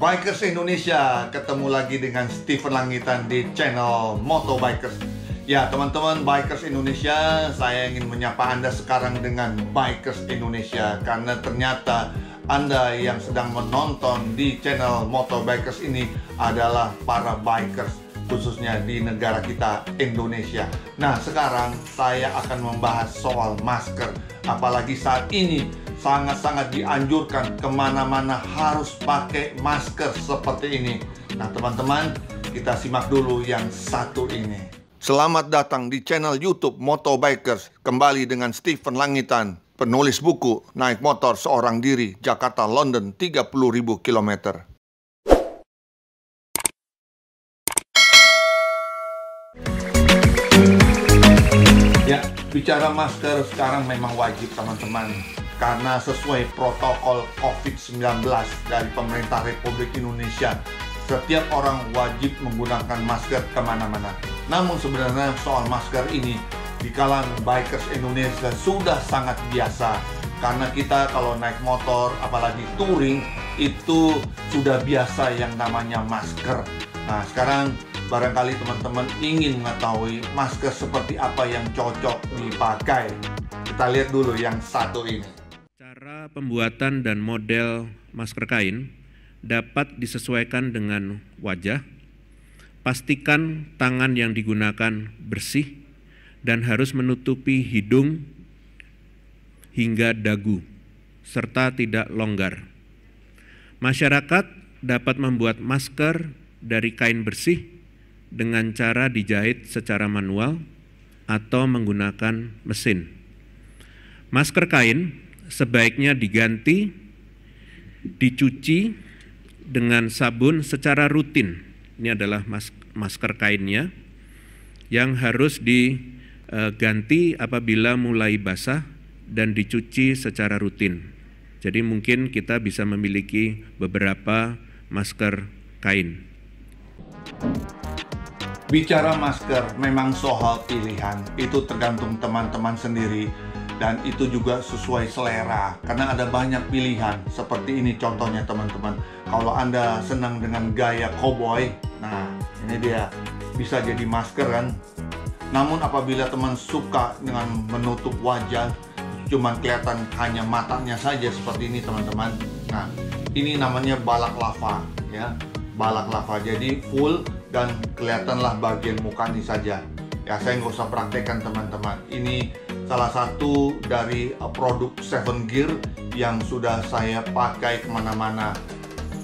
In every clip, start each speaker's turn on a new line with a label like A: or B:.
A: Bikers Indonesia, ketemu lagi dengan Steven Langitan di channel Moto Bikers. Ya teman-teman Bikers Indonesia, saya ingin menyapa Anda sekarang dengan Bikers Indonesia, karena ternyata Anda yang sedang menonton di channel Moto Bikers ini adalah para bikers, khususnya di negara kita Indonesia. Nah sekarang saya akan membahas soal masker, apalagi saat ini sangat-sangat dianjurkan kemana-mana harus pakai masker seperti ini. Nah teman-teman, kita simak dulu yang satu ini. Selamat datang di channel YouTube Moto Bikers. Kembali dengan Steven Langitan, penulis buku Naik Motor Seorang Diri, Jakarta London 30.000 km. Ya, bicara masker sekarang memang wajib teman-teman, karena sesuai protokol COVID-19 dari pemerintah Republik Indonesia, setiap orang wajib menggunakan masker kemana-mana. Namun sebenarnya soal masker ini di kalangan bikers Indonesia sudah sangat biasa, karena kita kalau naik motor apalagi touring itu sudah biasa yang namanya masker. Nah sekarang barangkali teman-teman ingin mengetahui masker seperti apa yang cocok dipakai. Kita lihat dulu yang satu ini.
B: Cara pembuatan dan model masker kain dapat disesuaikan dengan wajah. Pastikan tangan yang digunakan bersih dan harus menutupi hidung hingga dagu, serta tidak longgar. Masyarakat dapat membuat masker dari kain bersih dengan cara dijahit secara manual atau menggunakan mesin. Masker kain sebaiknya diganti, dicuci dengan sabun secara rutin. Ini adalah masker kainnya yang harus diganti apabila mulai basah dan dicuci secara rutin. Jadi mungkin kita bisa memiliki beberapa masker kain.
A: Bicara masker memang soal pilihan, itu tergantung teman-teman sendiri. Dan itu juga sesuai selera, karena ada banyak pilihan. Seperti ini contohnya teman-teman. Kalau Anda senang dengan gaya cowboy, nah ini dia, bisa jadi masker kan. Namun apabila teman suka dengan menutup wajah, cuman kelihatan hanya matanya saja seperti ini teman-teman. Nah ini namanya balaklava ya, balaklava. Jadi full dan kelihatanlah bagian mukanya saja. Ya saya nggak usah praktekkan teman-teman. Ini salah satu dari produk 7 Gear yang sudah saya pakai kemana-mana.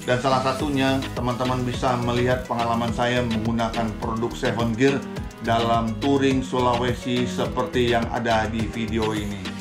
A: Dan salah satunya teman-teman bisa melihat pengalaman saya menggunakan produk 7 Gear dalam touring Sulawesi seperti yang ada di video ini.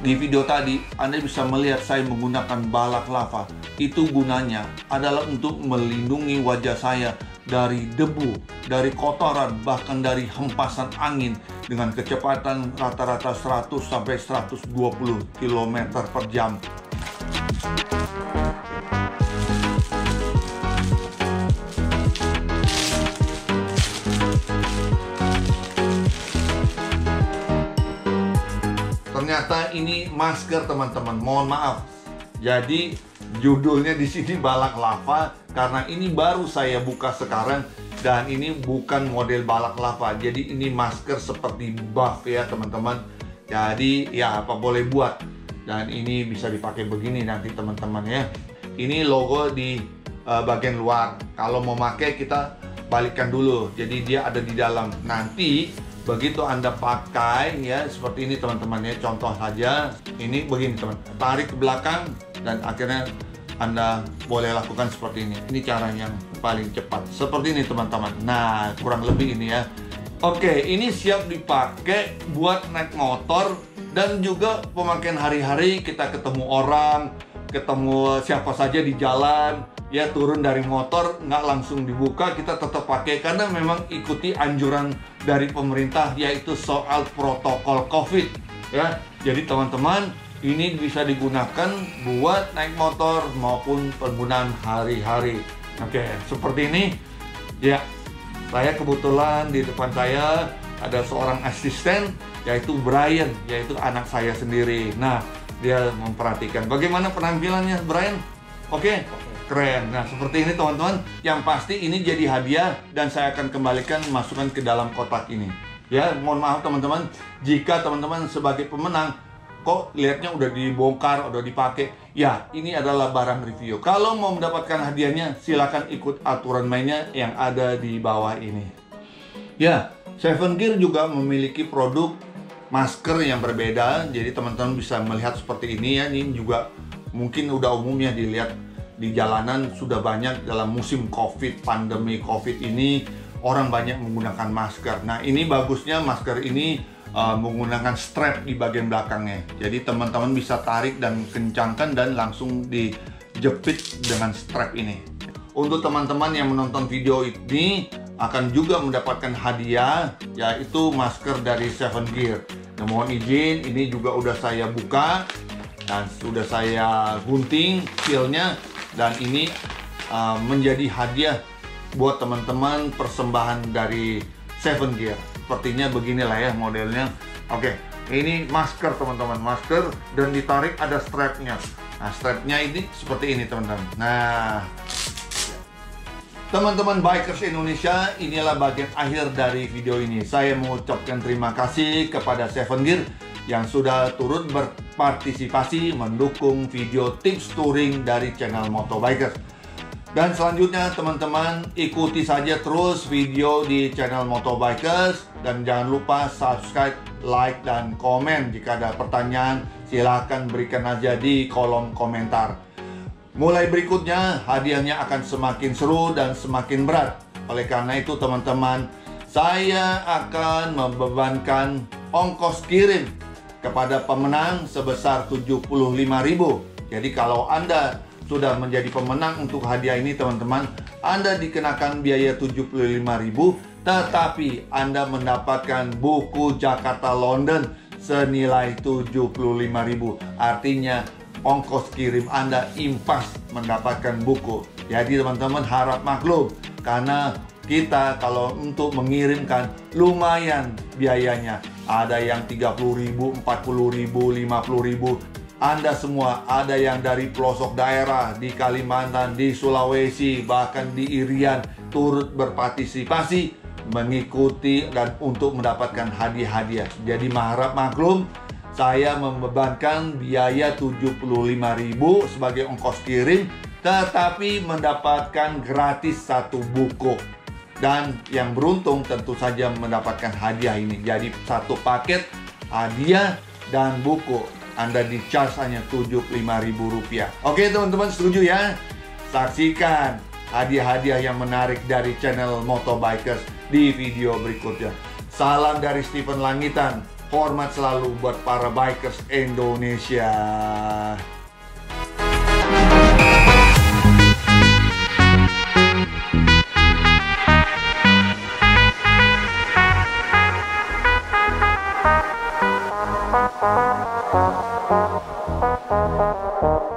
A: Di video tadi, Anda bisa melihat saya menggunakan balaklava. Itu gunanya adalah untuk melindungi wajah saya dari debu, dari kotoran, bahkan dari hempasan angin dengan kecepatan rata-rata 100 sampai 120 km per jam. Ternyata ini masker teman-teman, mohon maaf. Jadi judulnya di sini balaklava karena ini baru saya buka sekarang dan ini bukan model balaklava. Jadi ini masker seperti buff ya teman-teman. Jadi ya apa boleh buat. Dan ini bisa dipakai begini nanti teman-teman ya. Ini logo di bagian luar. Kalau mau pakai kita balikkan dulu. Jadi dia ada di dalam. Nanti begitu Anda pakai ya seperti ini teman-teman ya. Contoh saja ini begini teman. Tarik ke belakang dan akhirnya Anda boleh lakukan seperti ini. Ini cara yang paling cepat. Seperti ini teman-teman. Nah, kurang lebih ini ya. Oke, ini siap dipakai buat naik motor dan juga pemakaian hari-hari. Kita ketemu orang, ketemu siapa saja di jalan, ya turun dari motor nggak langsung dibuka, kita tetap pakai karena memang ikuti anjuran dari pemerintah yaitu soal protokol COVID ya. Jadi teman-teman, ini bisa digunakan buat naik motor maupun penggunaan hari-hari. Oke, seperti ini ya. Saya kebetulan di depan saya ada seorang asisten yaitu Brian, yaitu anak saya sendiri. Nah, dia memperhatikan bagaimana penampilannya Brian. Oke. Keren. Nah, seperti ini teman-teman. Yang pasti ini jadi hadiah dan saya akan kembalikan masukkan ke dalam kotak ini. Ya, mohon maaf teman-teman jika teman-teman sebagai pemenang kok lihatnya udah dibongkar, udah dipakai. Ya, ini adalah barang review. Kalau mau mendapatkan hadiahnya, silakan ikut aturan mainnya yang ada di bawah ini. Ya, Seven Gear juga memiliki produk masker yang berbeda. Jadi teman-teman bisa melihat seperti ini ya. Ini juga mungkin udah umumnya dilihat di jalanan, sudah banyak dalam musim COVID, pandemi COVID ini orang banyak menggunakan masker. Nah, ini bagusnya masker ini menggunakan strap di bagian belakangnya. Jadi teman-teman bisa tarik dan kencangkan dan langsung dijepit dengan strap ini. Untuk teman-teman yang menonton video ini akan juga mendapatkan hadiah yaitu masker dari Seven Gear. Nah, mohon izin, ini juga udah saya buka dan sudah saya gunting sealnya. Dan ini menjadi hadiah buat teman-teman, persembahan dari Seven Gear. Sepertinya beginilah ya modelnya. Oke, ini masker teman-teman, masker dan ditarik ada strapnya. Nah, strapnya ini seperti ini teman-teman. Nah, teman-teman Bikers Indonesia, inilah bagian akhir dari video ini. Saya mengucapkan terima kasih kepada Seven Gear yang sudah turut berpartisipasi mendukung video tips touring dari channel Motobikers. Dan selanjutnya teman-teman ikuti saja terus video di channel Motobikers dan jangan lupa subscribe, like, dan komen. Jika ada pertanyaan silahkan berikan aja di kolom komentar. Mulai berikutnya hadiahnya akan semakin seru dan semakin berat. Oleh karena itu teman-teman, saya akan membebankan ongkos kirim kepada pemenang sebesar 75.000. Jadi kalau Anda sudah menjadi pemenang untuk hadiah ini teman-teman, Anda dikenakan biaya 75.000, tetapi Anda mendapatkan buku Jakarta London senilai 75.000. Artinya ongkos kirim Anda impas mendapatkan buku. Jadi teman-teman harap maklum karena kita kalau untuk mengirimkan lumayan biayanya. Ada yang 30.000, 40.000, 50.000. Anda semua ada yang dari pelosok daerah di Kalimantan, di Sulawesi, bahkan di Irian turut berpartisipasi mengikuti dan untuk mendapatkan hadiah-hadiah. Jadi harap maklum, saya membebankan biaya 75.000 sebagai ongkos kirim, tetapi mendapatkan gratis satu buku. Dan yang beruntung tentu saja mendapatkan hadiah ini. Jadi satu paket hadiah dan buku Anda di-charge hanya Rp75.000. Oke teman-teman, setuju ya? Saksikan hadiah-hadiah yang menarik dari channel Motobikers di video berikutnya. Salam dari Stephen Langitan. Hormat selalu buat para bikers Indonesia. Thank you.